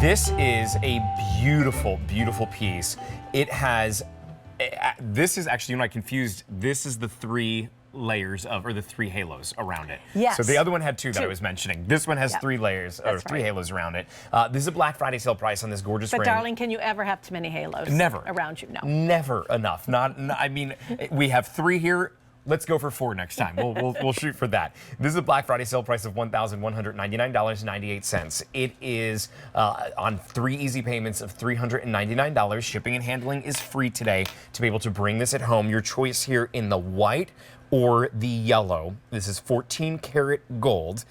This is a beautiful, beautiful piece. It has, this is actually, when I confused, this is the 3 layers of, or the 3 halos around it. Yes. So the other one had 2 that I was mentioning. This one has 3 layers, or 3 halos around it. This is a Black Friday sale price on this gorgeous ring. But darling, can you ever have too many halos? Never. Around you? No. Never enough. I mean, we have 3 here. Let's go for 4 next time. We'll shoot for that. This is a Black Friday sale price of $1,199.98. It is on 3 easy payments of $399. Shipping and handling is free today to be able to bring this at home. Your choice here in the white or the yellow. This is 14 karat gold,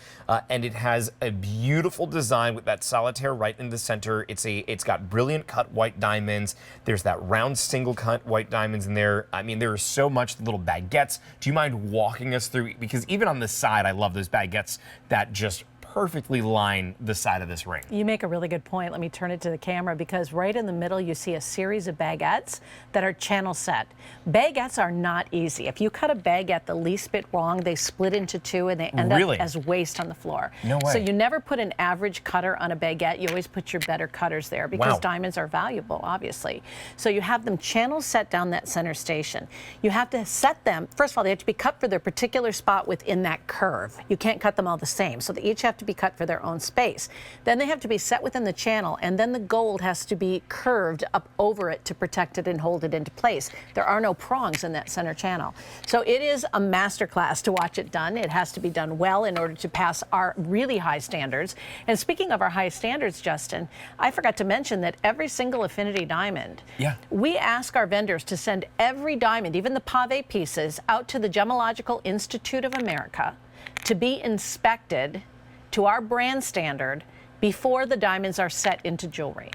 and it has a beautiful design with that solitaire right in the center. It's got brilliant cut white diamonds. There's that round single cut white diamonds in there. I mean, there is so much little baguettes. Do you mind walking us through? Because even on the side, I love those baguettes that just perfectly line the side of this ring. You make a really good point. Let me turn it to the camera, because right in the middle you see a series of baguettes that are channel set. Baguettes are not easy. If you cut a baguette the least bit wrong, they split into 2 and they end up as waste on the floor. No way. So you never put an average cutter on a baguette. You always put your better cutters there, because diamonds are valuable, obviously. So you have them channel set down that center station. You have to set them, first of all, they have to be cut for their particular spot within that curve. You can't cut them all the same. So they each have to be cut for their own space. Then they have to be set within the channel, and then the gold has to be curved up over it to protect it and hold it into place. There are no prongs in that center channel. So it is a masterclass to watch it done. It has to be done well in order to pass our really high standards. And speaking of our high standards, Justin, I forgot to mention that every single Affinity diamond, we ask our vendors to send every diamond, even the pave pieces, out to the Gemological Institute of America to be inspected to our brand standard before the diamonds are set into jewelry.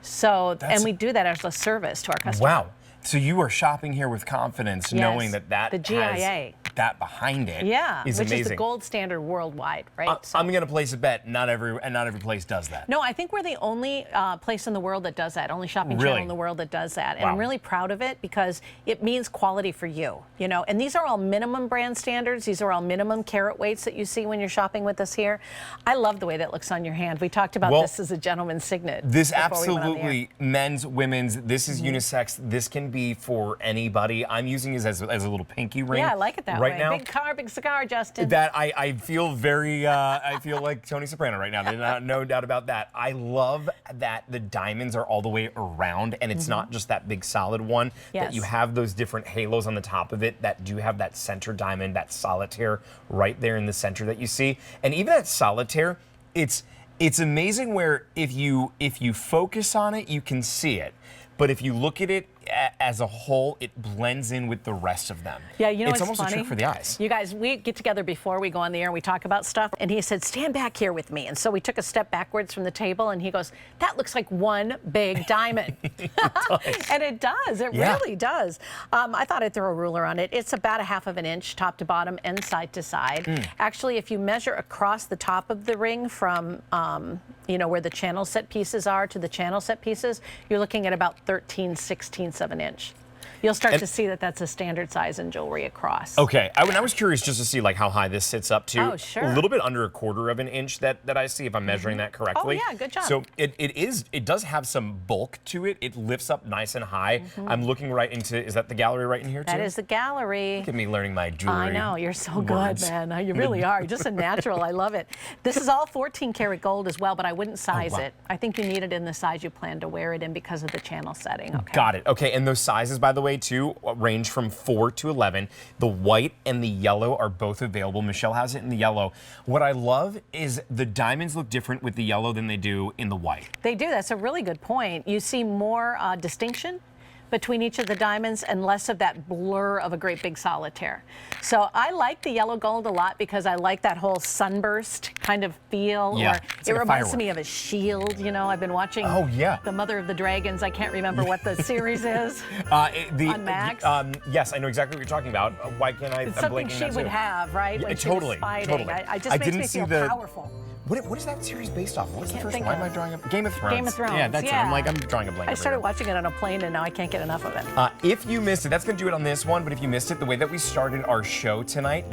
So, and we do that as a service to our customers. Wow. So you are shopping here with confidence, knowing that the GIA. has that behind it. Which amazing. is the gold standard worldwide, right? I'm going to place a bet. Not every place does that. No, I think we're the only place in the world that does that. Only shopping channel in the world that does that. And I'm really proud of it, because it means quality for you. You know, and these are all minimum brand standards. These are all minimum carat weights that you see when you're shopping with us here. I love the way that looks on your hand. We talked about this as a gentleman's signet. This absolutely men's, women's. This is unisex. This can be for anybody. I'm using it as a little pinky ring. Yeah, I like it that way. Now, big car, big cigar, Justin. That I feel very, I feel like Tony Soprano right now. There's no doubt about that. I love that the diamonds are all the way around, and it's not just that big solid one. That you have those different halos on the top of it that do have that center diamond, that solitaire right there in the center that you see. And even that solitaire, it's amazing where if you focus on it, you can see it. But if you look at it as a whole, it blends in with the rest of them. Yeah, you know what's almost funny? a trick for the eyes. You guys, we get together before we go on the air and we talk about stuff, and he said, stand back here with me. And so we took a step backwards from the table, and he goes, that looks like one big diamond. And it does. It really does. I thought I'd throw a ruler on it. It's about 1/2 inch top to bottom and side to side. Actually, if you measure across the top of the ring from you know, where the channel set pieces are to the channel set pieces, you're looking at about 13/16 of an inch. You'll start to see that that's a standard size in jewelry across. Okay, I was curious just to see like how high this sits up to. Oh, sure. A little bit under 1/4 inch that I see, if I'm measuring that correctly. Oh yeah, good job. So it does have some bulk to it. It lifts up nice and high. I'm looking right into, is that the gallery right in here too? That is the gallery. Look at me learning my jewelry. I know, you're so good, man. You really are. You're just a natural. I love it. This is all 14 karat gold as well, but I wouldn't size it. I think you need it in the size you plan to wear it in because of the channel setting. Okay. Got it. Okay, and those sizes, by the way, too, range from 4 to 11. The white and the yellow are both available. Michelle has it in the yellow. What I love is the diamonds look different with the yellow than they do in the white. They do. That's a really good point. You see more distinction between each of the diamonds and less of that blur of a great big solitaire. So I like the yellow gold a lot because I like that whole sunburst kind of feel. Yeah, or it reminds me of a shield. You know, I've been watching The Mother of the Dragons. I can't remember what the series is on Max. Yes, I know exactly what you're talking about. Why can't I? It's something she would have, right? When she was fighting. I just makes me feel powerful. What is that series based off? What's the first one? Why am I drawing a Game of Thrones? Game of Thrones. Yeah, that's it. I'm drawing a blank. I started watching it on a plane, and now I can't get enough of it. If you missed it, that's going to do it on this one. But if you missed it, the way that we started our show tonight.